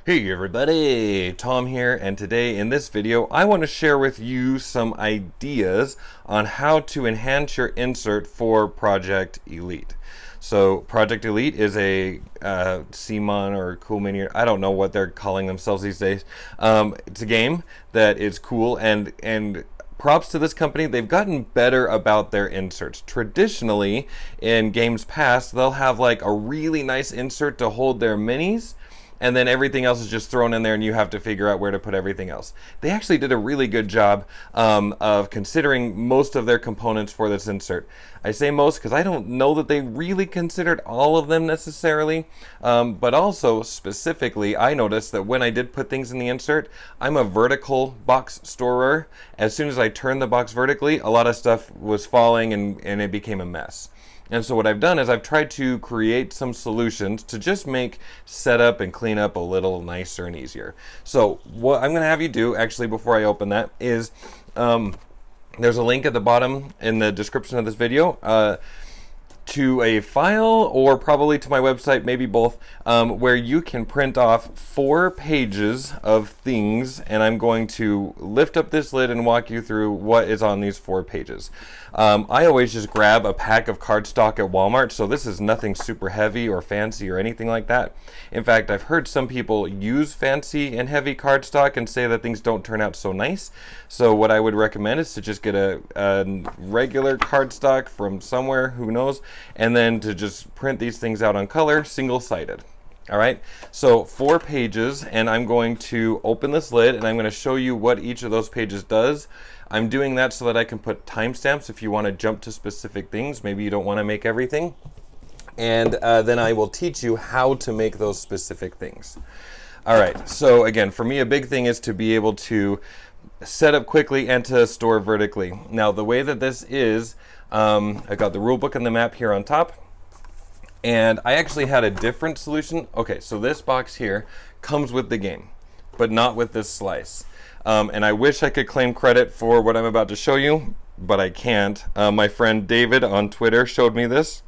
Hey everybody, Tom here, and today in this video I want to share with you some ideas on how to enhance your insert for Project Elite. So Project Elite is a CMON or Cool Mini, I don't know what they're calling themselves these days. It's a game that is cool, and props to this company. They've gotten better about their inserts. Traditionally, in games past, they'll have like a really nice insert to hold their minis, and then everything else is just thrown in there and you have to figure out where to put everything else. They actually did a really good job of considering most of their components for this insert. I say most because I don't know that they really considered all of them necessarily, but also specifically I noticed that when I did put things in the insert, I'm a vertical box storer. As soon as I turned the box vertically, a lot of stuff was falling and it became a mess. And so what I've done is I've tried to create some solutions to just make setup and cleanup a little nicer and easier. So what I'm going to have you do, actually, before I open that, is there's a link at the bottom in the description of this video to a file, or probably to my website, maybe both, where you can print off 4 pages of things, and I'm going to lift up this lid and walk you through what is on these 4 pages. I always just grab a pack of cardstock at Walmart, so this is nothing super heavy or fancy or anything like that. In fact, I've heard some people use fancy and heavy cardstock and say that things don't turn out so nice. So what I would recommend is to just get a regular cardstock from somewhere, who knows, and then to just print these things out on color, single-sided. All right, so 4 pages, and I'm going to open this lid and I'm going to show you what each of those pages does. I'm doing that so that I can put timestamps if you want to jump to specific things. Maybe you don't want to make everything. And then I will teach you how to make those specific things. All right, so again, for me, a big thing is to be able to set up quickly and to store vertically. Now, the way that this is, I got the rule book and the map here on top. And I actually had a different solution. Okay, so this box here comes with the game, but not with this slice. And I wish I could claim credit for what I'm about to show you, but I can't. My friend David on Twitter showed me this,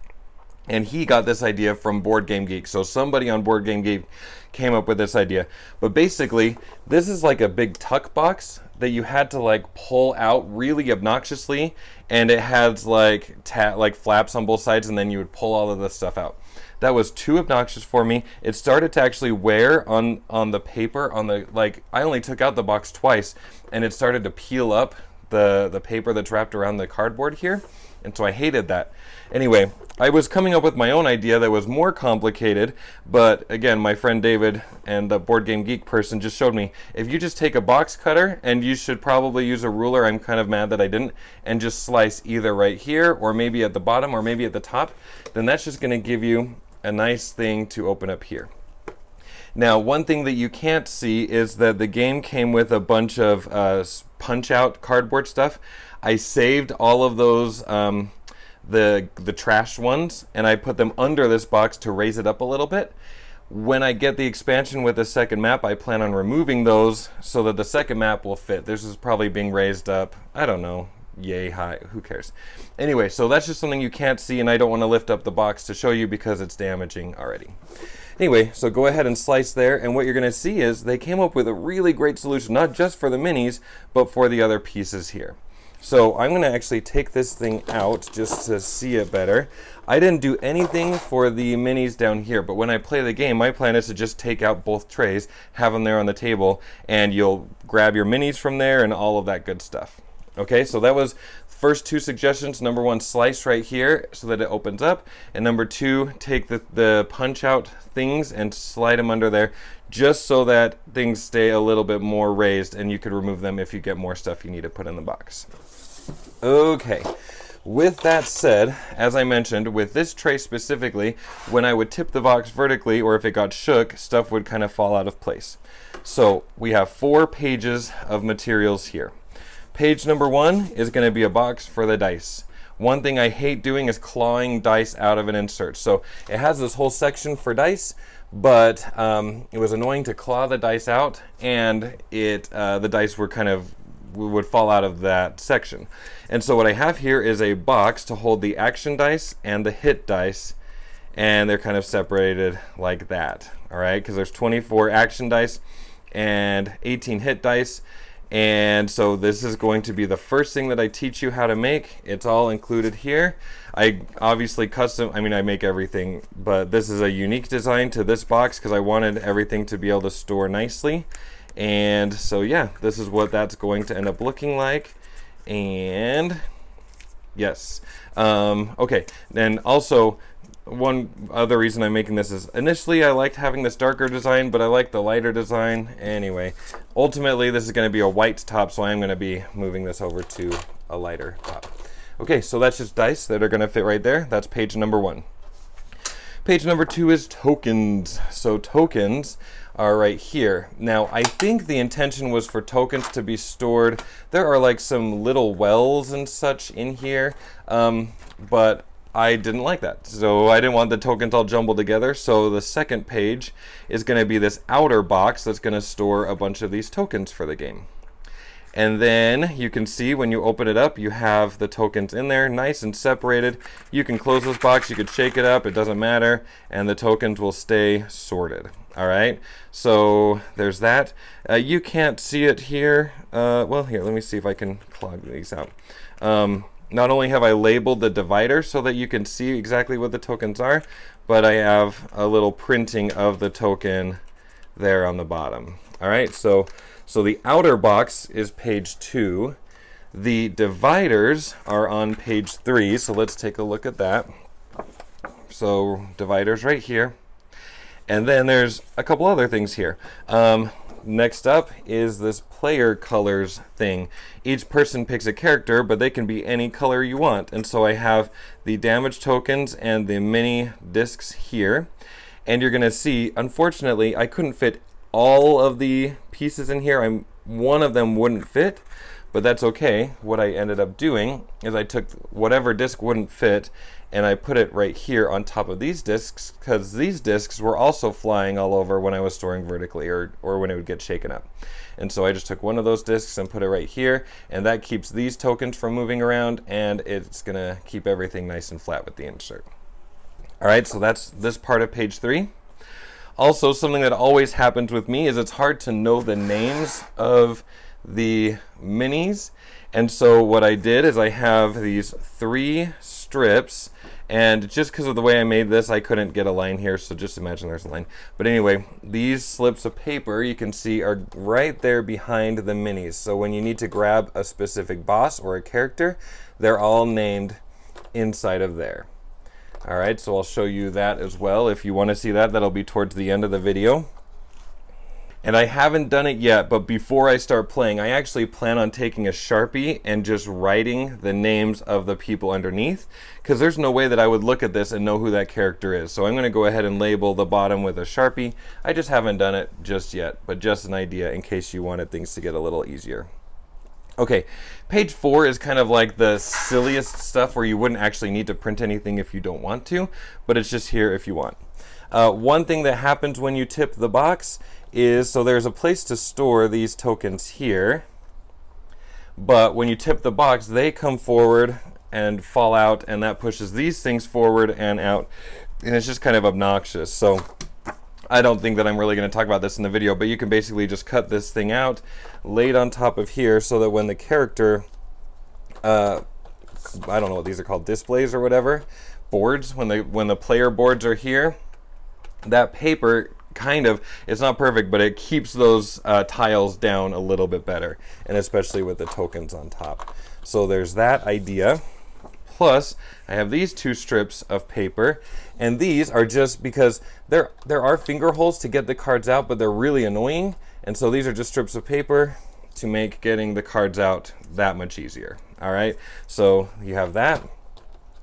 and he got this idea from Board Game Geek. So somebody on Board Game Geek came up with this idea. But basically, this is like a big tuck box that you had to like pull out really obnoxiously, and it has like flaps on both sides, and then you would pull all of this stuff out. That was too obnoxious for me. It started to actually wear on the paper, on the, like, I only took out the box twice, and it started to peel up the paper that's wrapped around the cardboard here, and so I hated that. Anyway, I was coming up with my own idea that was more complicated, but again, my friend David and the Board Game Geek person just showed me, if you just take a box cutter, and you should probably use a ruler, I'm kind of mad that I didn't, and just slice either right here, or maybe at the bottom, or maybe at the top, then that's just going to give you a nice thing to open up here. Now, one thing that you can't see is that the game came with a bunch of punch-out cardboard stuff. I saved all of those, the trash ones, and I put them under this box to raise it up a little bit. When I get the expansion with the second map, I plan on removing those so that the second map will fit. This is probably being raised up, I don't know, yay high, who cares. Anyway, so that's just something you can't see, and I don't want to lift up the box to show you because it's damaging already. Anyway, so go ahead and slice there, and what you're going to see is they came up with a really great solution, not just for the minis, but for the other pieces here. So I'm going to actually take this thing out just to see it better. I didn't do anything for the minis down here, but when I play the game, my plan is to just take out both trays, have them there on the table, and you'll grab your minis from there and all of that good stuff. Okay, so that was first 2 suggestions. Number 1, slice right here so that it opens up. And number 2, take the punch out things and slide them under there just so that things stay a little bit more raised, and you could remove them if you get more stuff you need to put in the box. Okay, with that said, as I mentioned, with this tray specifically, when I would tip the box vertically, or if it got shook, stuff would kind of fall out of place. So we have 4 pages of materials here. Page number 1 is going to be a box for the dice. One thing I hate doing is clawing dice out of an insert. So it has this whole section for dice, but it was annoying to claw the dice out, and the dice were would fall out of that section. And so what I have here is a box to hold the action dice and the hit dice, and they're kind of separated like that. All right, because there's 24 action dice and 18 hit dice. And so this is going to be the first thing that I teach you how to make. It's all included here. I obviously I make everything, but this is a unique design to this box because I wanted everything to be able to store nicely. And so yeah, this is what that's going to end up looking like. And yes, okay, and also one other reason I'm making this is initially I liked having this darker design, but I like the lighter design. Anyway, ultimately this is going to be a white top, so I'm going to be moving this over to a lighter top. Okay, so that's just dice that are going to fit right there. That's page number 1. Page number 2 is tokens. So tokens are right here. Now I think the intention was for tokens to be stored. There are like some little wells and such in here, but I didn't like that, so I didn't want the tokens all jumbled together. So the second page is going to be this outer box that's going to store a bunch of these tokens for the game. And then you can see when you open it up, you have the tokens in there, nice and separated. You can close this box, you could shake it up, it doesn't matter, and the tokens will stay sorted. All right, so there's that. You can't see it here. Well, here, let me see if I can clog these out. Not only have I labeled the divider so that you can see exactly what the tokens are, but I have a little printing of the token there on the bottom. All right, so the outer box is page 2. The dividers are on page 3, so let's take a look at that. So dividers right here. And then there's a couple other things here. Next up is this player colors thing. Each person picks a character, but they can be any color you want. And so I have the damage tokens and the mini discs here. And you're gonna see, unfortunately, I couldn't fit all of the pieces in here. One of them wouldn't fit, but that's okay. What I ended up doing is I took whatever disc wouldn't fit and I put it right here on top of these discs, because these discs were also flying all over when I was storing vertically or when it would get shaken up. And so I just took one of those discs and put it right here, and that keeps these tokens from moving around, and it's gonna keep everything nice and flat with the insert. All right, so that's this part of page 3. Also, something that always happens with me is it's hard to know the names of the minis. And so what I did is I have these 3 strips, and just because of the way I made this, I couldn't get a line here, so just imagine there's a line. But anyway, these slips of paper you can see are right there behind the minis. So when you need to grab a specific boss or a character, they're all named inside of there. All right, so I'll show you that as well. If you want to see that, that'll be towards the end of the video. And I haven't done it yet, but before I start playing, I actually plan on taking a Sharpie and just writing the names of the people underneath, because there's no way that I would look at this and know who that character is. So I'm going to go ahead and label the bottom with a Sharpie. I just haven't done it just yet, but just an idea in case you wanted things to get a little easier. Okay, page 4 is kind of like the silliest stuff where you wouldn't actually need to print anything if you don't want to, but it's just here if you want. One thing that happens when you tip the box is, so there's a place to store these tokens here, but when you tip the box, they come forward and fall out, and that pushes these things forward and out, and it's just kind of obnoxious. So I don't think that I'm really going to talk about this in the video, but you can basically just cut this thing out, lay it on top of here, so that when the character, I don't know what these are called, displays or whatever, boards, when the player boards are here, that paper kind of, it's not perfect, but it keeps those tiles down a little bit better, and especially with the tokens on top. So there's that idea. Plus, I have these 2 strips of paper, and these are just because there are finger holes to get the cards out, but they're really annoying, and so these are just strips of paper to make getting the cards out that much easier. All right, so you have that.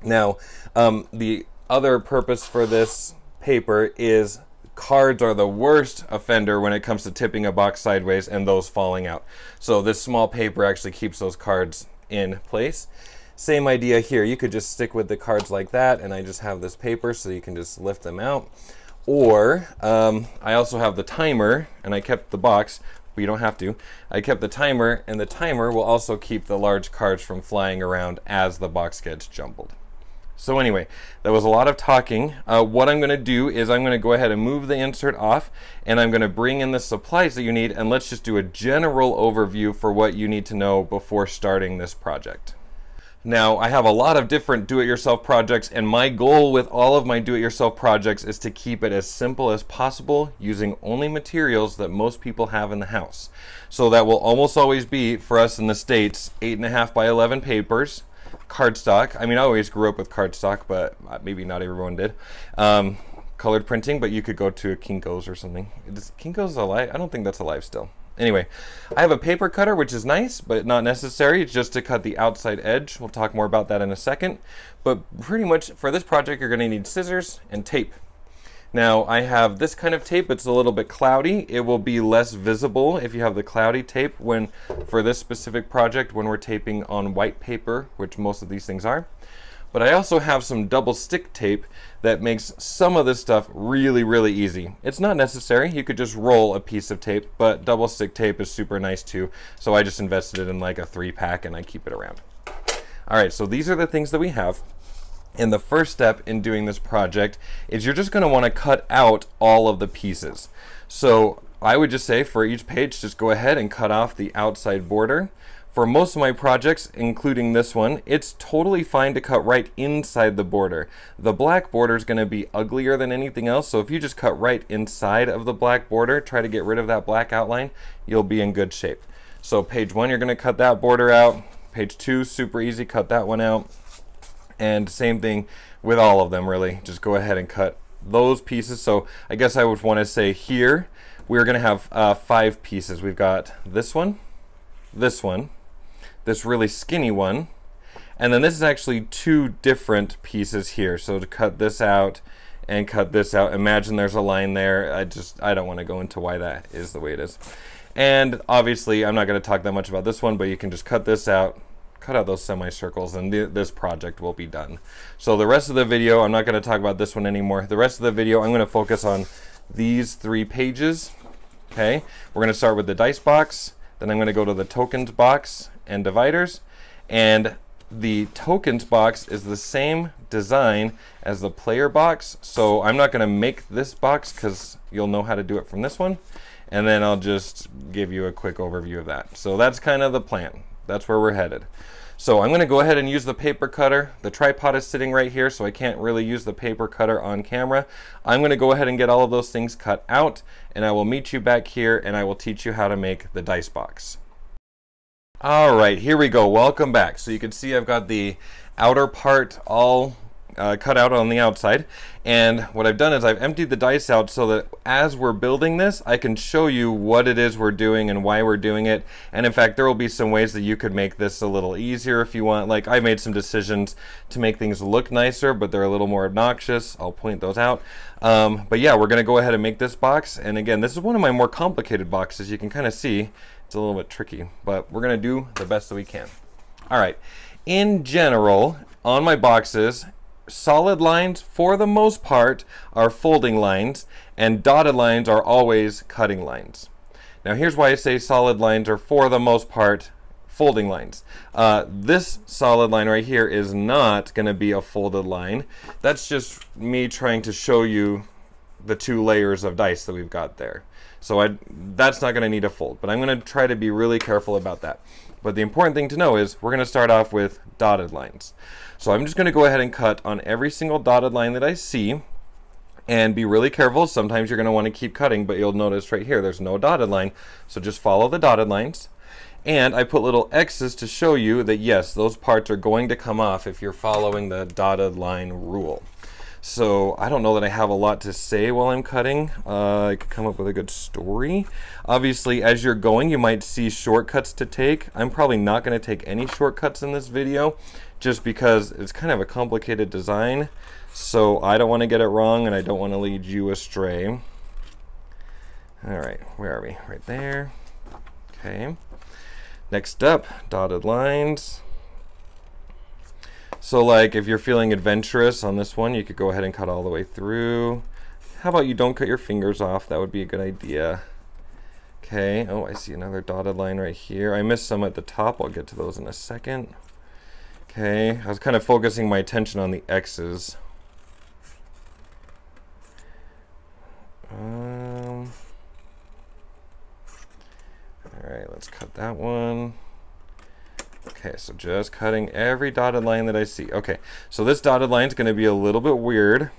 Now, the other purpose for this paper is cards are the worst offender when it comes to tipping a box sideways and those falling out. So this small paper actually keeps those cards in place. Same idea here. You could just stick with the cards like that, and I just have this paper so you can just lift them out. Or I also have the timer, and I kept the box, but you don't have to. I kept the timer, and the timer will also keep the large cards from flying around as the box gets jumbled. So anyway, that was a lot of talking. What I'm going to do is I'm going to go ahead and move the insert off, and I'm going to bring in the supplies that you need, and let's just do a general overview for what you need to know before starting this project. Now, I have a lot of different do-it-yourself projects, and my goal with all of my do-it-yourself projects is to keep it as simple as possible using only materials that most people have in the house. So that will almost always be, for us in the States, 8.5 by 11 papers, cardstock. I mean, I always grew up with cardstock, but maybe not everyone did. Colored printing, but you could go to Kinko's or something. Is Kinko's alive? I don't think that's alive still. Anyway, I have a paper cutter, which is nice, but not necessary. It's just to cut the outside edge. We'll talk more about that in a second. But pretty much for this project, you're going to need scissors and tape. Now, I have this kind of tape. It's a little bit cloudy. It will be less visible if you have the cloudy tape for this specific project when we're taping on white paper, which most of these things are. But I also have some double stick tape that makes some of this stuff really, really easy. It's not necessary. You could just roll a piece of tape, but double stick tape is super nice too. So I just invested it in like a 3-pack and I keep it around. All right, so these are the things that we have. And the first step in doing this project is you're just going to want to cut out all of the pieces. So I would just say for each page, just go ahead and cut off the outside border. For most of my projects, including this one, it's totally fine to cut right inside the border. The black border is going to be uglier than anything else, so if you just cut right inside of the black border, try to get rid of that black outline, you'll be in good shape. So page 1, you're going to cut that border out. Page 2, super easy, cut that one out. And same thing with all of them, really. Just go ahead and cut those pieces. So I guess I would want to say here, we're going to have 5 pieces. We've got this one, this really skinny one, and then this is actually 2 different pieces here. So to cut this out and cut this out, imagine there's a line there. I don't want to go into why that is the way it is. And obviously I'm not going to talk that much about this one, but you can just cut this out, cut out those semicircles, and this project will be done. So the rest of the video, I'm not going to talk about this one anymore. The rest of the video, I'm going to focus on these 3 pages. Okay, we're going to start with the dice box, then I'm going to go to the tokens box and dividers, and the tokens box is the same design as the player box, so I'm not going to make this box because you'll know how to do it from this one, and then I'll just give you a quick overview of that. So that's kind of the plan. That's where we're headed. So I'm going to go ahead and use the paper cutter. The tripod is sitting right here, so I can't really use the paper cutter on camera. I'm going to go ahead and get all of those things cut out, and I will meet you back here and I will teach you how to make the dice box. All right, here we go. Welcome back. So you can see I've got the outer part all cut out on the outside, and what I've done is I've emptied the dice out so that as we're building this, I can show you what it is we're doing and why we're doing it. And in fact, there will be some ways that you could make this a little easier if you want. Like, I made some decisions to make things look nicer, but they're a little more obnoxious. I'll point those out. But yeah, we're gonna go ahead and make this box. And again, this is one of my more complicated boxes. You can kind of see it's a little bit tricky, but we're gonna do the best that we can. All right, in general, on my boxes, solid lines, for the most part, are folding lines, and dotted lines are always cutting lines. Now here's why I say solid lines are, for the most part, folding lines. This solid line right here is not going to be a folded line. That's just me trying to show you the 2 layers of dice that we've got there. So that's not going to need a fold, but I'm going to try to be really careful about that. But the important thing to know is we're going to start off with dotted lines. So I'm just going to go ahead and cut on every single dotted line that I see, and be really careful. Sometimes you're going to want to keep cutting, but you'll notice right here there's no dotted line. So just follow the dotted lines. And I put little X's to show you that yes, those parts are going to come off if you're following the dotted line rule. So I don't know that I have a lot to say while I'm cutting. I could come up with a good story. Obviously, as you're going, you might see shortcuts to take. I'm probably not going to take any shortcuts in this video, just because it's kind of a complicated design. So I don't want to get it wrong, and I don't want to lead you astray. All right, where are we? Right there. Okay. Next up, dotted lines. So like if you're feeling adventurous on this one, you could go ahead and cut all the way through. How about you don't cut your fingers off? That would be a good idea. Okay, oh, I see another dotted line right here. I missed some at the top. I'll get to those in a second. Okay, I was kind of focusing my attention on the X's. All right, let's cut that one. Okay, so just cutting every dotted line that I see. Okay, so this dotted line is going to be a little bit weird.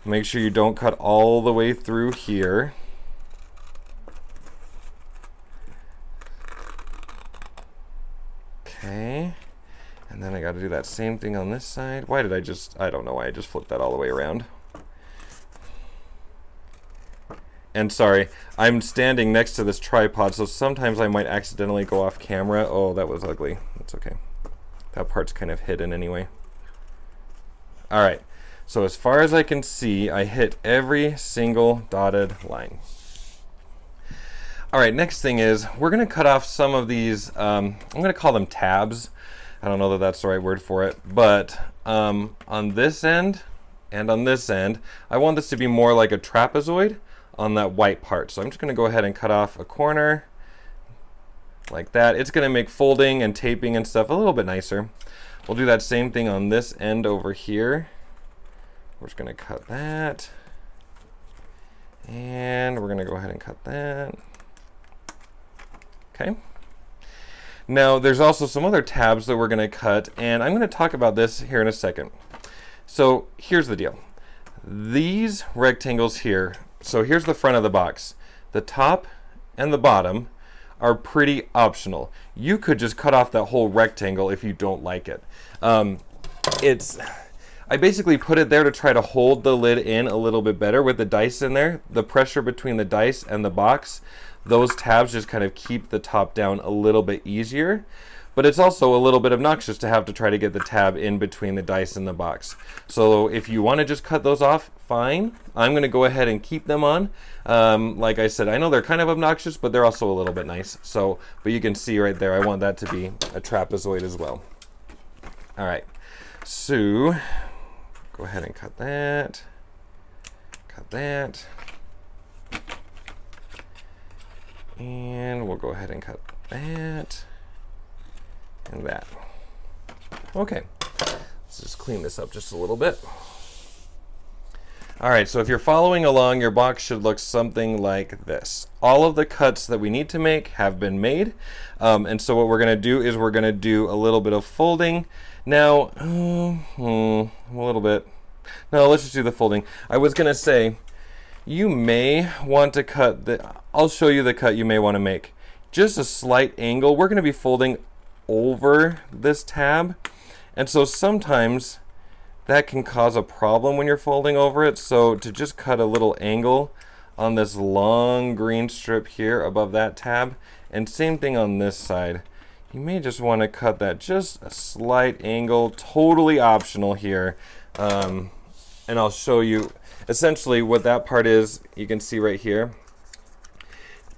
Make sure you don't cut all the way through here. Okay, and then I got to do that same thing on this side. Why did I don't know why I just flipped that all the way around. And sorry, I'm standing next to this tripod, so sometimes I might accidentally go off camera. Oh, that was ugly. That's okay. That part's kind of hidden anyway. All right, so as far as I can see, I hit every single dotted line. All right, next thing is we're going to cut off some of these, I'm going to call them tabs. I don't know that that's the right word for it, but on this end and on this end, I want this to be more like a trapezoid on that white part. So I'm just going to go ahead and cut off a corner like that. It's going to make folding and taping and stuff a little bit nicer. We'll do that same thing on this end over here. We're just going to cut that. And we're going to go ahead and cut that. Okay. Now there's also some other tabs that we're going to cut, and I'm going to talk about this here in a second. So here's the deal. These rectangles here, so here's the front of the box. The top and the bottom are pretty optional. You could just cut off that whole rectangle if you don't like it. I basically put it there to try to hold the lid in a little bit better with the dice in there. The pressure between the dice and the box, those tabs just kind of keep the top down a little bit easier. But it's also a little bit obnoxious to have to try to get the tab in between the dice and the box. So if you want to just cut those off, fine. I'm going to go ahead and keep them on. Like I said, I know they're kind of obnoxious, but they're also a little bit nice. So, but you can see right there, I want that to be a trapezoid as well. All right, so go ahead and cut that. Cut that. And we'll go ahead and cut that. And that. Okay, let's just clean this up just a little bit. All right, so if you're following along, your box should look something like this. All of the cuts that we need to make have been made. And so what we're going to do is we're going to do a little bit of folding. Now, a little bit. No, let's just do the folding. I was going to say, you may want to cut I'll show you the cut you may want to make. Just a slight angle. We're going to be folding over this tab, and so sometimes that can cause a problem when you're folding over it. So to just cut a little angle on this long green strip here above that tab, and same thing on this side, you may just want to cut that just a slight angle, totally optional here. And I'll show you essentially what that part is. You can see right here,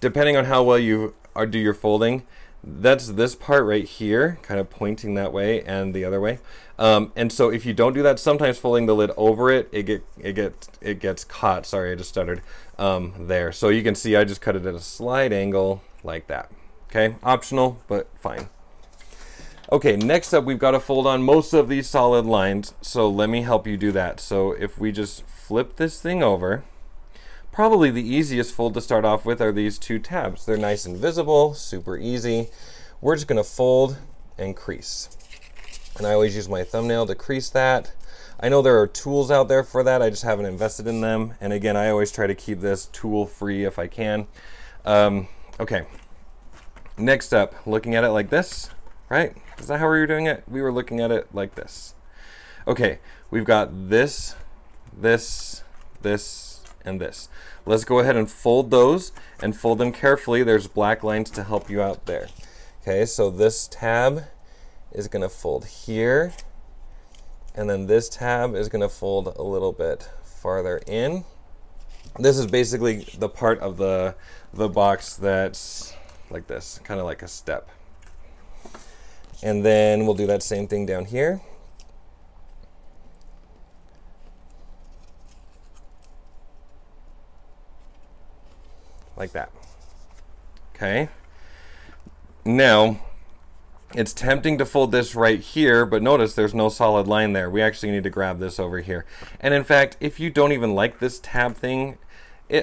depending on how well you do your folding, that's this part right here, kind of pointing that way and the other way. And so if you don't do that, sometimes folding the lid over it, it gets caught. Sorry, I just stuttered there. So you can see I just cut it at a slight angle like that. Okay, optional, but fine. Okay, next up we've got to fold on most of these solid lines. So let me help you do that. So if we just flip this thing over, probably the easiest fold to start off with are these two tabs. They're nice and visible, super easy. We're just going to fold and crease. And I always use my thumbnail to crease that. I know there are tools out there for that, I just haven't invested in them. And again, I always try to keep this tool free if I can. Okay, next up, looking at it like this, right? Is that how we were doing it? We were looking at it like this. Okay, we've got this, this, this, and this. Let's go ahead and fold those and fold them carefully. There's black lines to help you out there. Okay, so this tab is going to fold here, and then this tab is going to fold a little bit farther in. This is basically the part of the box that's like this, kind of like a step. And then we'll do that same thing down here. Like that. Okay. Now, It's tempting to fold this right here, but notice there's no solid line there. We actually need to grab this over here. And in fact, if you don't even like this tab thing,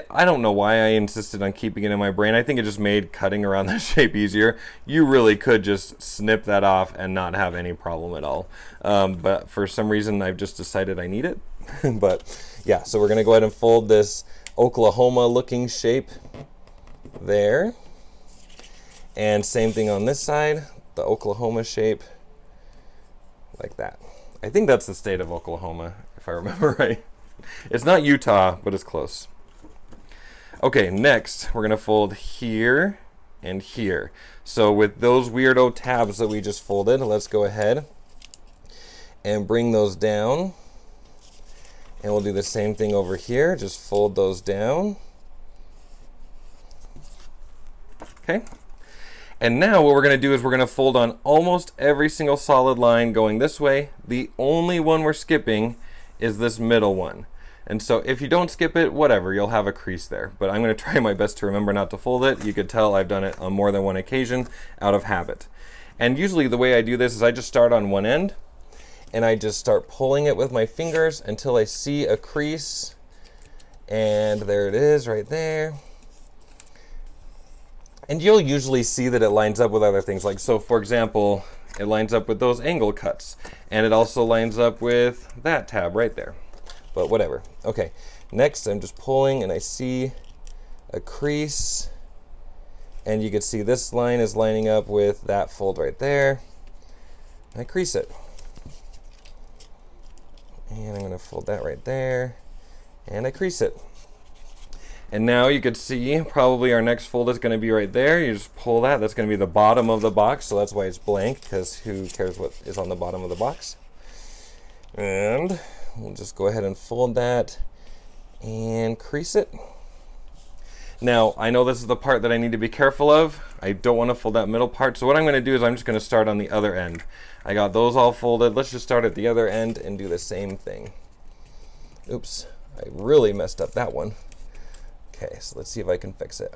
I don't know why I insisted on keeping it in my brain. I think it just made cutting around that shape easier. You really could just snip that off and not have any problem at all. But for some reason, I've just decided I need it. But yeah, so we're gonna go ahead and fold this Oklahoma looking shape there. And same thing on this side, the Oklahoma shape, like that. I think that's the state of Oklahoma, if I remember right. It's not Utah, but it's close. Okay, next we're gonna fold here and here. So with those weirdo tabs that we just folded, let's go ahead and bring those down. And we'll do the same thing over here, just fold those down. Okay. And now what we're going to do is we're going to fold on almost every single solid line going this way. The only one we're skipping is this middle one. And so if you don't skip it, whatever, you'll have a crease there. But I'm going to try my best to remember not to fold it. You could tell I've done it on more than one occasion out of habit. And usually the way I do this is I just start on one end and I just start pulling it with my fingers until I see a crease. And there it is right there. And you'll usually see that it lines up with other things. Like, so for example, it lines up with those angle cuts. And it also lines up with that tab right there. But whatever. Okay, next I'm just pulling and I see a crease. And you can see this line is lining up with that fold right there. And I crease it. And I'm gonna fold that right there. And I crease it. And now you could see probably our next fold is going to be right there. You just pull that. That's going to be the bottom of the box. So that's why it's blank, because who cares what is on the bottom of the box. And we'll just go ahead and fold that and crease it. Now, I know this is the part that I need to be careful of. I don't want to fold that middle part. So what I'm going to do is I'm just going to start on the other end. I got those all folded. Let's just start at the other end and do the same thing. Oops, I really messed up that one. Okay, so let's see if I can fix it.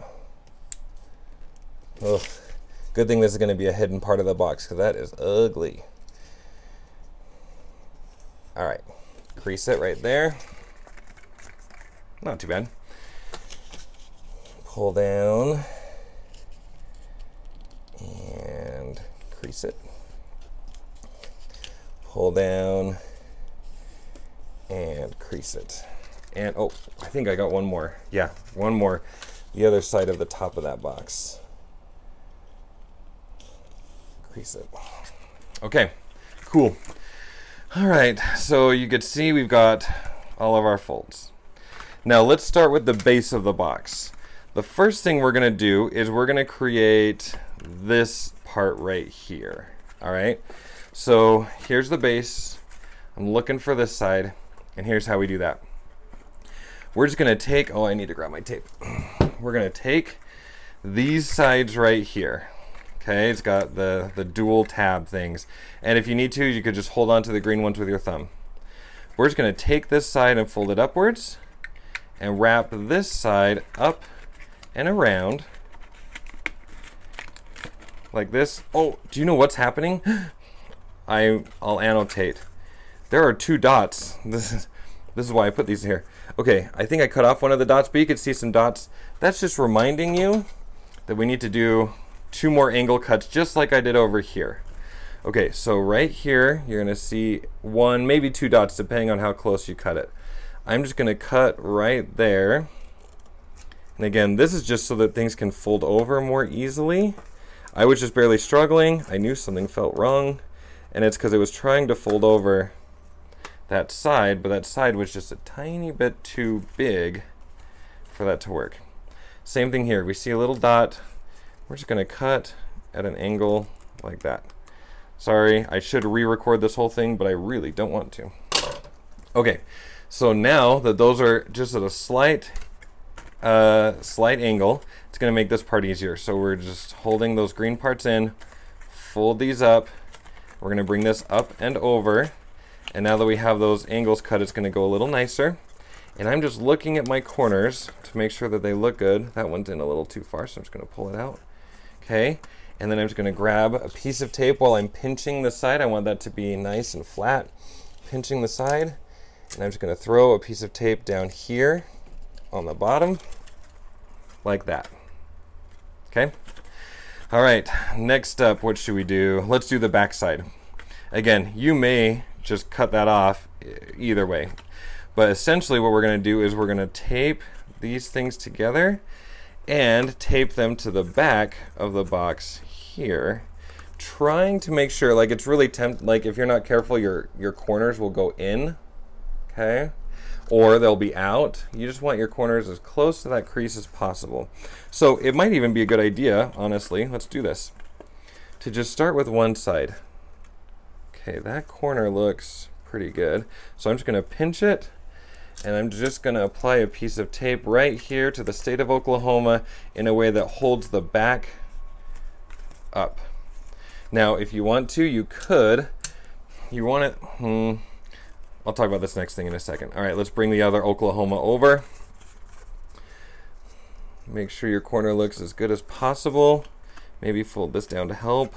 Ugh. Good thing this is going to be a hidden part of the box, because that is ugly. All right, crease it right there. Not too bad. Pull down and crease it. Pull down and crease it. And oh, I think I got one more. Yeah, one more. The other side of the top of that box. Crease it. Okay, cool. All right, so you could see we've got all of our folds. Now let's start with the base of the box. The first thing we're gonna do is we're gonna create this part right here. All right, so here's the base. I'm looking for this side, and here's how we do that. We're just gonna take, oh, I need to grab my tape. We're gonna take these sides right here. Okay, it's got the dual tab things. And if you need to, you could just hold on to the green ones with your thumb. We're just gonna take this side and fold it upwards and wrap this side up and around like this. Oh, do you know what's happening? I'll annotate. There are two dots. This is why I put these here. Okay, I think I cut off one of the dots, but you can see some dots. That's just reminding you that we need to do 2 more angle cuts, just like I did over here. Okay, so right here, you're gonna see 1, maybe 2 dots, depending on how close you cut it. I'm just gonna cut right there. And again, this is just so that things can fold over more easily. I was just barely struggling. I knew something felt wrong, and it's because it was trying to fold over that side, but that side was just a tiny bit too big for that to work. Same thing here. We see a little dot. We're just going to cut at an angle like that. Sorry, I should re-record this whole thing, but I really don't want to. Okay, so now that those are just at a slight angle, it's going to make this part easier. So we're just holding those green parts in, fold these up. We're going to bring this up and over. And now that we have those angles cut, it's going to go a little nicer. And I'm just looking at my corners to make sure that they look good. That one's in a little too far, so I'm just going to pull it out. Okay. And then I'm just going to grab a piece of tape while I'm pinching the side. I want that to be nice and flat. Pinching the side. And I'm just going to throw a piece of tape down here on the bottom, like that. Okay? All right, next up, what should we do? Let's do the back side. Again, you may just cut that off either way. But essentially what we're going to do is we're going to tape these things together and tape them to the back of the box here, trying to make sure, like, it's really like if you're not careful, your corners will go in, okay, or they'll be out. You just want your corners as close to that crease as possible. So it might even be a good idea, honestly, let's do this, to just start with one side. Okay, that corner looks pretty good. So I'm just going to pinch it, and I'm just going to apply a piece of tape right here to the state of Oklahoma in a way that holds the back up. Now, if you want to, you could. You want it, I'll talk about this next thing in a second. All right, let's bring the other Oklahoma over. Make sure your corner looks as good as possible. Maybe fold this down to help.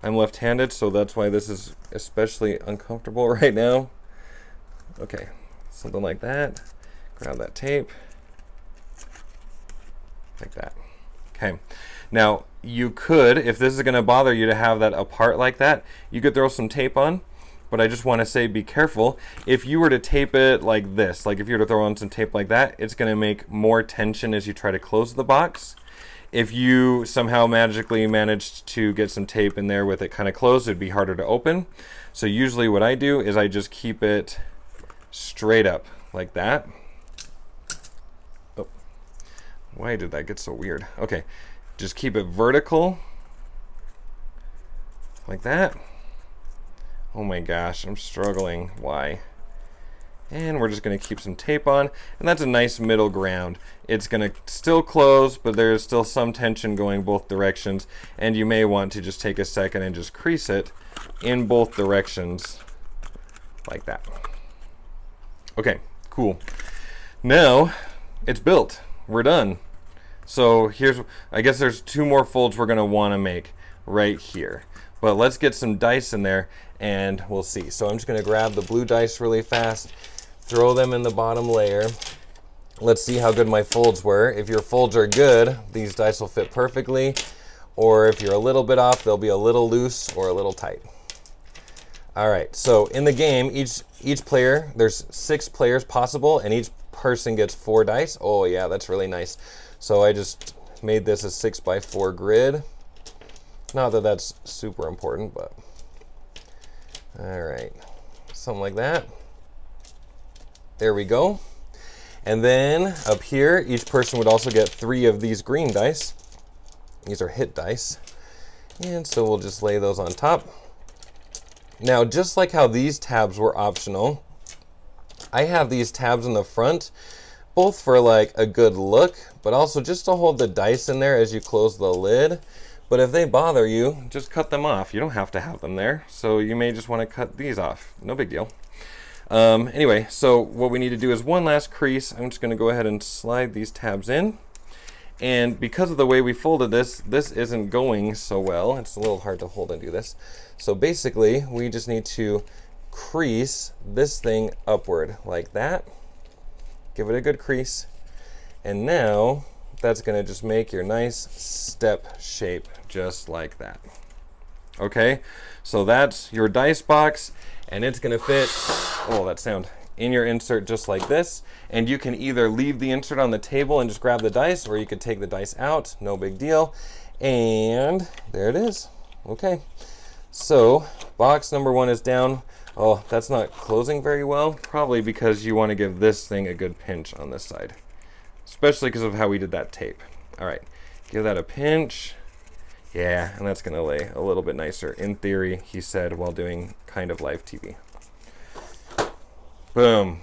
I'm left-handed, so that's why this is especially uncomfortable right now. Okay, something like that. Grab that tape. Like that. Okay. Now, you could, if this is going to bother you to have that apart like that, you could throw some tape on. But I just want to say, be careful. If you were to tape it like this, like if you were to throw on some tape like that, it's going to make more tension as you try to close the box. If you somehow magically managed to get some tape in there with it kind of closed, it'd be harder to open. So usually what I do is I just keep it straight up like that. Oh, why did that get so weird? Okay, just keep it vertical like that. Oh my gosh, I'm struggling. Why? And we're just going to keep some tape on, and that's a nice middle ground. It's going to still close, but there's still some tension going both directions, and you may want to just take a second and just crease it in both directions like that. Okay, cool. Now it's built. We're done. So here's, I guess there's two more folds we're going to want to make right here. But let's get some dice in there and we'll see. So I'm just going to grab the blue dice really fast, throw them in the bottom layer. Let's see how good my folds were. If your folds are good, these dice will fit perfectly. Or if you're a little bit off, they'll be a little loose or a little tight. All right, so in the game, each player, there's 6 players possible, and each person gets 4 dice. Oh yeah, that's really nice. So I just made this a 6x4 grid. Not that that's super important, but all right, something like that. There we go. And then up here, each person would also get 3 of these green dice. These are hit dice. And so we'll just lay those on top. Now, just like how these tabs were optional, I have these tabs in the front, both for like a good look, but also just to hold the dice in there as you close the lid. But if they bother you, just cut them off. You don't have to have them there. So you may just want to cut these off. No big deal. Anyway, so what we need to do is one last crease. I'm just going to go ahead and slide these tabs in. And because of the way we folded this, this isn't going so well. It's a little hard to hold and do this. So basically, we just need to crease this thing upward like that. Give it a good crease. And now that's going to just make your nice step shape just like that. Okay, so that's your dice box, and it's going to fit, oh, that sound, in your insert just like this. And you can either leave the insert on the table and just grab the dice, or you could take the dice out, no big deal. And there it is. Okay, so box number 1 is down. Oh, that's not closing very well, probably because you want to give this thing a good pinch on this side, especially because of how we did that tape. All right, give that a pinch. Yeah, and that's gonna lay a little bit nicer, in theory, he said, while doing kind of live TV. Boom,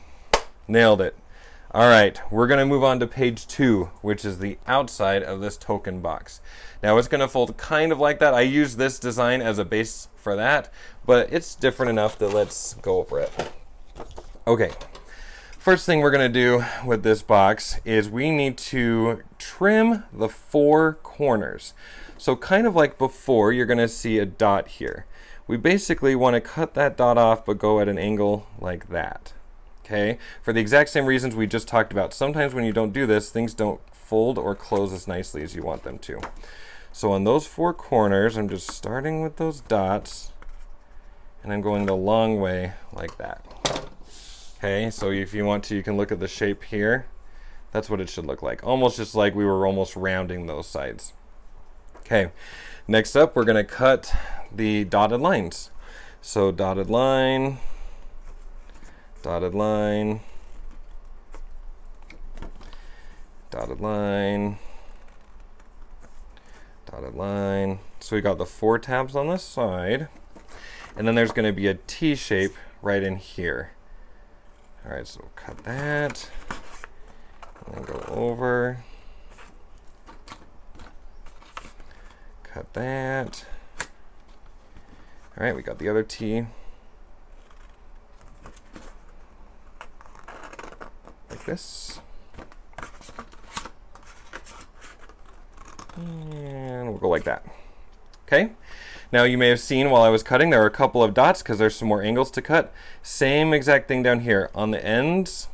nailed it. All right, we're gonna move on to page 2, which is the outside of this token box. Now it's gonna fold kind of like that. I use this design as a base for that, but it's different enough that let's go over it. Okay, First thing we're going to do with this box is we need to trim the 4 corners. So kind of like before, you're going to see a dot here. We basically want to cut that dot off but go at an angle like that. Okay, for the exact same reasons we just talked about. Sometimes when you don't do this, things don't fold or close as nicely as you want them to. So on those 4 corners, I'm just starting with those dots and I'm going the long way like that. Okay, so if you want to, you can look at the shape here. That's what it should look like. Almost just like we were almost rounding those sides. Okay, next up we're going to cut the dotted lines. So dotted line, dotted line, dotted line, dotted line. So we got the 4 tabs on this side, and then there's going to be a T shape right in here. All right, so cut that, and then go over, cut that. All right, we got the other T. Like this. And we'll go like that. Okay. Now you may have seen while I was cutting, there are a couple of dots because there's some more angles to cut. Same exact thing down here. On the ends,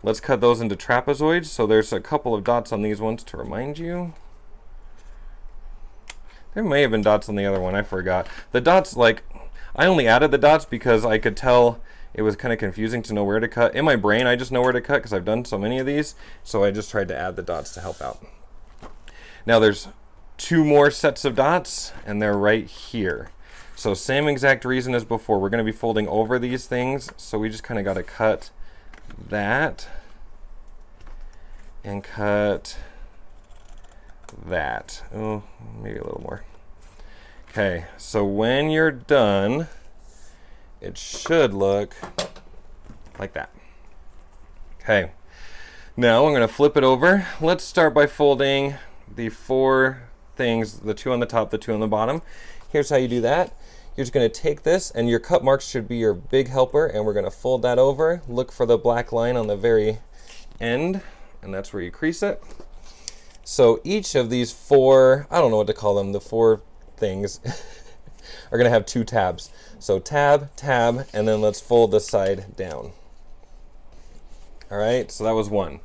let's cut those into trapezoids. So there's a couple of dots on these ones to remind you. There may have been dots on the other one, I forgot. The dots, like, I only added the dots because I could tell it was kind of confusing to know where to cut. In my brain, I just know where to cut because I've done so many of these. So I just tried to add the dots to help out. Now there's 2 more sets of dots, and they're right here. So same exact reason as before. We're going to be folding over these things, so we just kind of got to cut that and cut that. Oh, maybe a little more. Okay, so when you're done, it should look like that. Okay, now I'm going to flip it over. Let's start by folding the 4 things, the 2 on the top, the 2 on the bottom. Here's how you do that. You're just going to take this, and your cut marks should be your big helper, and we're going to fold that over. Look for the black line on the very end, and that's where you crease it. So each of these 4, I don't know what to call them, the 4 things are going to have 2 tabs. So tab, tab, and then let's fold the side down. All right, so that was 1.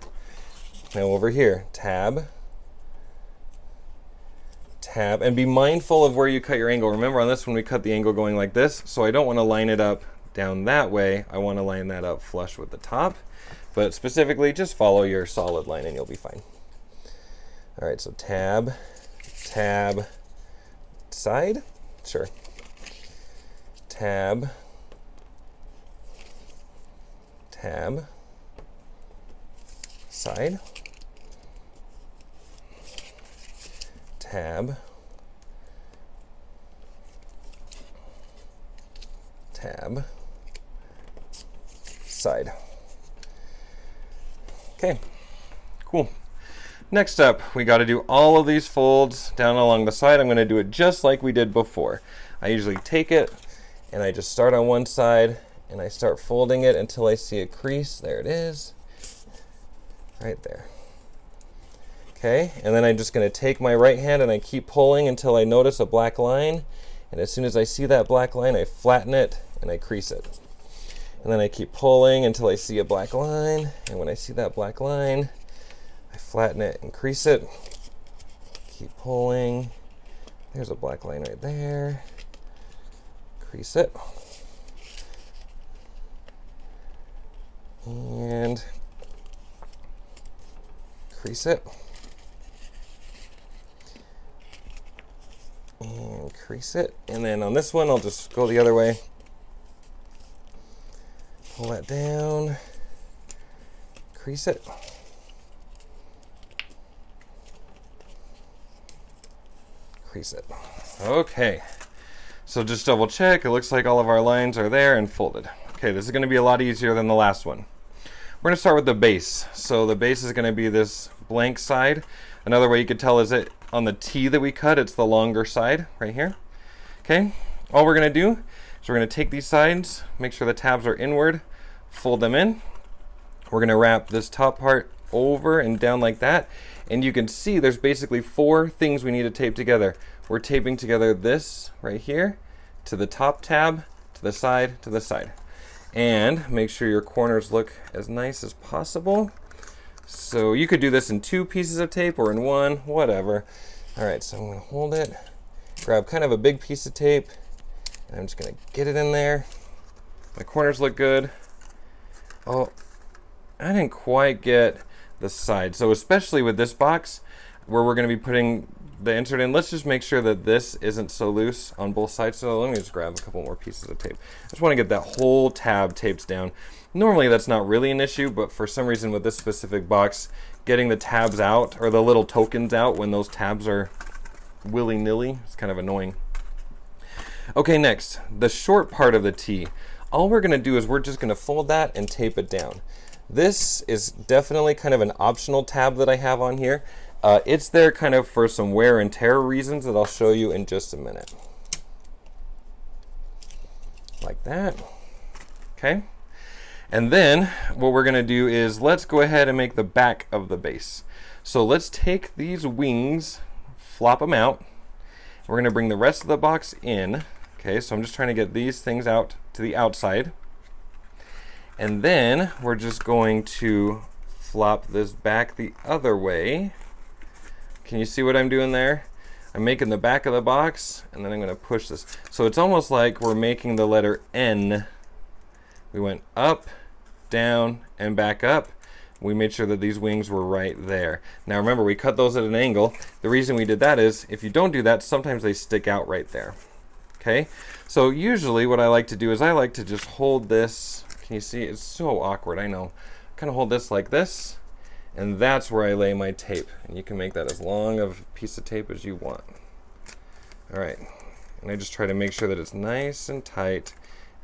Now over here, tab, tab, and be mindful of where you cut your angle. Remember on this one we cut the angle going like this, so I don't want to line it up down that way. I want to line that up flush with the top, but specifically just follow your solid line and you'll be fine. All right, so tab, tab, side, sure, tab, tab, side, tab, tab, side. Okay, cool. Next up, we got to do all of these folds down along the side. I'm going to do it just like we did before. I usually take it and I just start on one side and I start folding it until I see a crease. There it is, right there. Okay, and then I'm just going to take my right hand and I keep pulling until I notice a black line. And as soon as I see that black line, I flatten it and I crease it. And then I keep pulling until I see a black line. And when I see that black line, I flatten it and crease it. Keep pulling. There's a black line right there. Crease it. And crease it. And crease it. And then on this one, I'll just go the other way. Pull that down. Crease it. Crease it. Okay, so just double check. It looks like all of our lines are there and folded. Okay, this is going to be a lot easier than the last one. We're going to start with the base. So the base is going to be this blank side. Another way you could tell is it on the T that we cut, it's the longer side right here. Okay, all we're going to do is we're going to take these sides, make sure the tabs are inward, fold them in. We're going to wrap this top part over and down like that. And you can see there's basically 4 things we need to tape together. We're taping together this right here to the top tab, to the side. And make sure your corners look as nice as possible. So you could do this in 2 pieces of tape or in 1, whatever. All right, so I'm going to hold it, grab kind of a big piece of tape, and I'm just going to get it in there. My corners look good. Oh, I didn't quite get the side. So especially with this box where we're going to be putting the insert in, let's just make sure that this isn't so loose on both sides. So let me just grab a couple more pieces of tape. I just want to get that whole tab taped down. Normally that's not really an issue, but for some reason with this specific box, getting the tabs out or the little tokens out when those tabs are willy-nilly is kind of annoying. Okay, next, the short part of the T. All we're going to do is we're just going to fold that and tape it down. This is definitely kind of an optional tab that I have on here. It's there kind of for some wear and tear reasons that I'll show you in just a minute. Like that. Okay. And then what we're going to do is let's go ahead and make the back of the base. So let's take these wings, flop them out. We're going to bring the rest of the box in. Okay, so I'm just trying to get these things out to the outside. And then we're just going to flop this back the other way. Can you see what I'm doing there? I'm making the back of the box, and then I'm going to push this. So it's almost like we're making the letter N. We went up, down, and back up. We made sure that these wings were right there. Now remember, we cut those at an angle. The reason we did that is, if you don't do that, sometimes they stick out right there. Okay? So usually what I like to do is I like to just hold this. Can you see? It's so awkward, I know. Kind of hold this like this, and that's where I lay my tape. And you can make that as long of a piece of tape as you want. All right. And I just try to make sure that it's nice and tight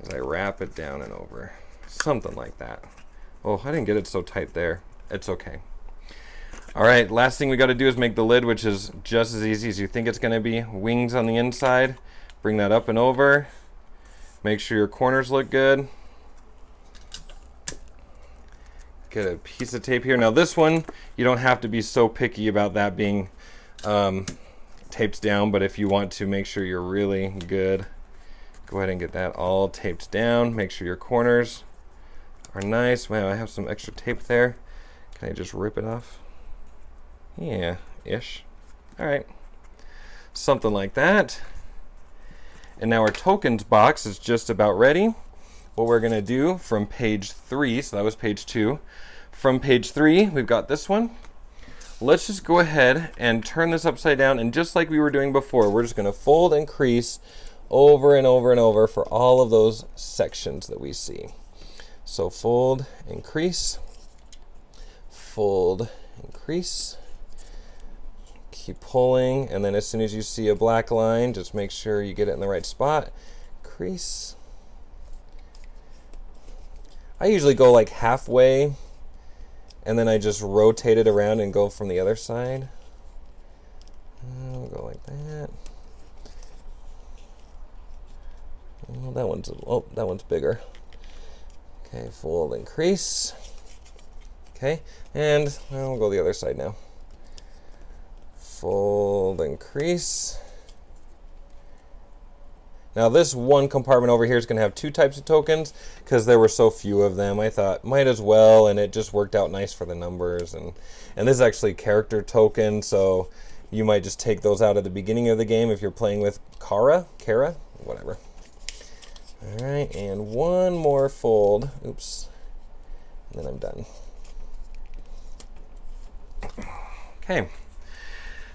as I wrap it down and over. Something like that. Oh, I didn't get it so tight there. It's okay. All right, last thing we got to do is make the lid, which is just as easy as you think it's going to be. Wings on the inside. Bring that up and over. Make sure your corners look good. Get a piece of tape here. Now this one, you don't have to be so picky about that being taped down, but if you want to make sure you're really good, go ahead and get that all taped down. Make sure your corners are nice. Wow, I have some extra tape there. Can I just rip it off? Yeah, ish. All right, something like that. And now our tokens box is just about ready. What we're gonna do from page 3, so that was page 2. From page 3, we've got this one. Let's just go ahead and turn this upside down, and just like we were doing before, we're just gonna fold and crease over and over and over for all of those sections that we see. So fold and crease, fold and crease. Keep pulling, and then as soon as you see a black line, just make sure you get it in the right spot. Crease. I usually go like halfway, and then I just rotate it around and go from the other side. We'll go like that. Oh, that one's bigger. Okay, fold and crease. Okay, and we'll go the other side now. Fold and crease. Now this one compartment over here is going to have 2 types of tokens because there were so few of them. I thought might as well, and it just worked out nice for the numbers. And this is actually character token, so you might just take those out at the beginning of the game if you're playing with Kara, whatever. All right, and one more fold. Oops, and then I'm done. Okay.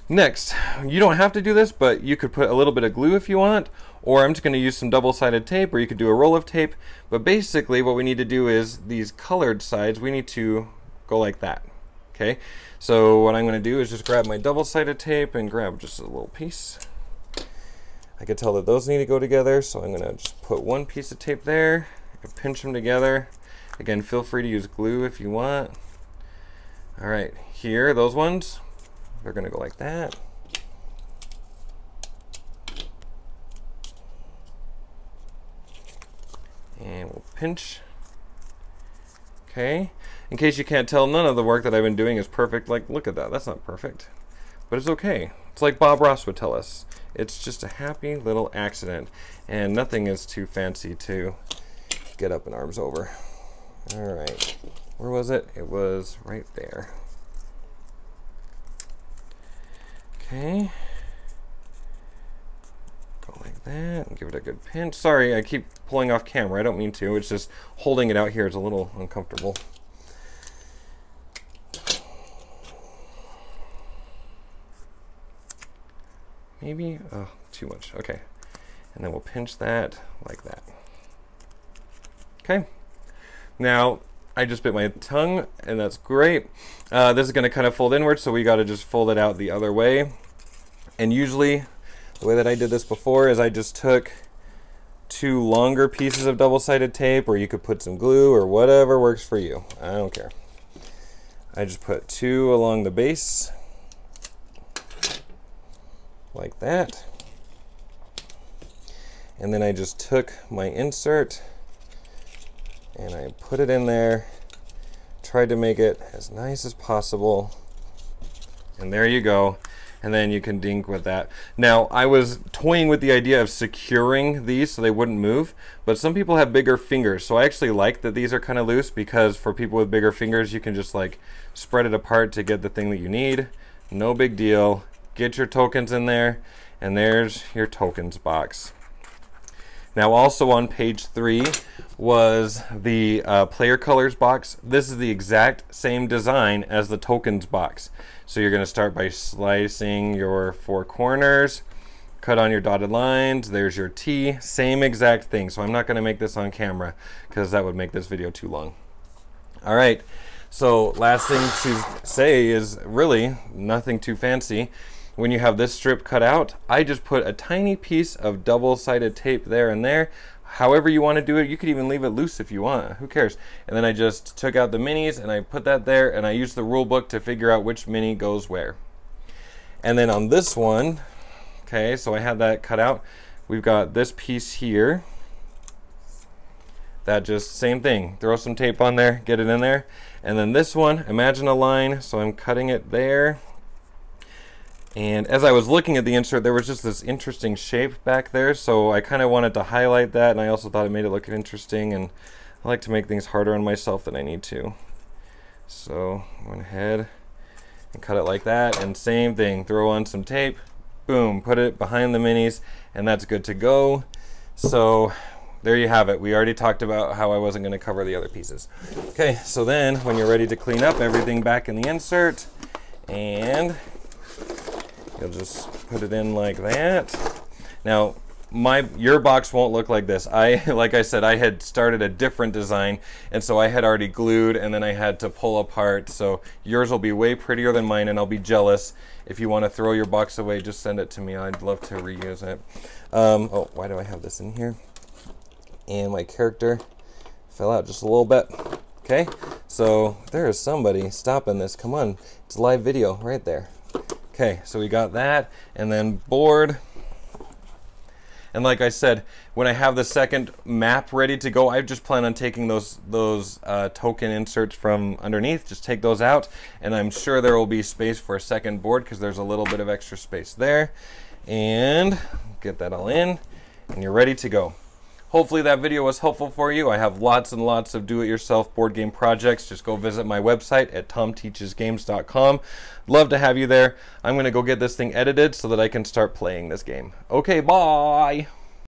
Next, you don't have to do this, but you could put a little bit of glue if you want, or I'm just going to use some double-sided tape, or you could do a roll of tape. But basically what we need to do is these colored sides, we need to go like that. Okay, so what I'm going to do is just grab my double-sided tape and grab just a little piece. I can tell that those need to go together, so I'm going to just put one piece of tape there and pinch them together. Again, feel free to use glue if you want. All right, here, those ones, they're going to go like that. And we'll pinch. Okay, in case you can't tell, none of the work that I've been doing is perfect. Like, look at that, that's not perfect, but it's okay. It's like Bob Ross would tell us, it's just a happy little accident, and nothing is too fancy to get up in arms over. All right, where was it? It was right there. Okay, go like that and give it a good pinch. Sorry, I keep pulling off camera, I don't mean to, it's just holding it out here is a little uncomfortable. Maybe, oh, too much, okay. And then we'll pinch that like that. Okay, now I just bit my tongue and that's great. This is gonna kind of fold inward, so we gotta just fold it out the other way. And usually, the way that I did this before is I just took 2 longer pieces of double-sided tape, or you could put some glue or whatever works for you. I don't care. I just put 2 along the base, like that. And then I just took my insert and I put it in there, tried to make it as nice as possible, and there you go. And then you can dink with that. Now, I was toying with the idea of securing these so they wouldn't move, but some people have bigger fingers, so I actually like that these are kind of loose, because for people with bigger fingers, you can just like spread it apart to get the thing that you need. No big deal. Get your tokens in there, and there's your tokens box. Now, also on page 3 was the player colors box. This is the exact same design as the tokens box. So you're going to start by slicing your 4 corners, cut on your dotted lines, there's your T, same exact thing. So I'm not going to make this on camera because that would make this video too long. All right, so last thing to say is really nothing too fancy. When you have this strip cut out, I just put a tiny piece of double-sided tape there and there. However you want to do it, you could even leave it loose if you want, who cares? And then I just took out the minis and I put that there, and I used the rule book to figure out which mini goes where. And then on this one, okay, so I had that cut out. We've got this piece here. That just, same thing, throw some tape on there, get it in there. And then this one, imagine a line, so I'm cutting it there. And as I was looking at the insert, there was just this interesting shape back there, so I kind of wanted to highlight that, and I also thought it made it look interesting, and I like to make things harder on myself than I need to. So I went ahead and cut it like that, and same thing, throw on some tape, boom, put it behind the minis, and that's good to go. So there you have it. We already talked about how I wasn't going to cover the other pieces. Okay, so then when you're ready to clean up everything back in the insert, and you'll just put it in like that. Now, your box won't look like this. Like I said, I had started a different design, and so I had already glued, and then I had to pull apart. So yours will be way prettier than mine, and I'll be jealous. If you want to throw your box away, just send it to me. I'd love to reuse it. Oh, why do I have this in here? And my character fell out just a little bit. Okay, so there is somebody stopping this. Come on, it's a live video right there. Okay, so we got that, and then board. And like I said, when I have the second map ready to go, I just plan on taking those token inserts from underneath, just take those out, and I'm sure there will be space for a second board because there's a little bit of extra space there. And get that all in, and you're ready to go. Hopefully that video was helpful for you. I have lots and lots of do-it-yourself board game projects. Just go visit my website at tomteachesgames.com. Love to have you there. I'm going to go get this thing edited so that I can start playing this game. Okay, bye!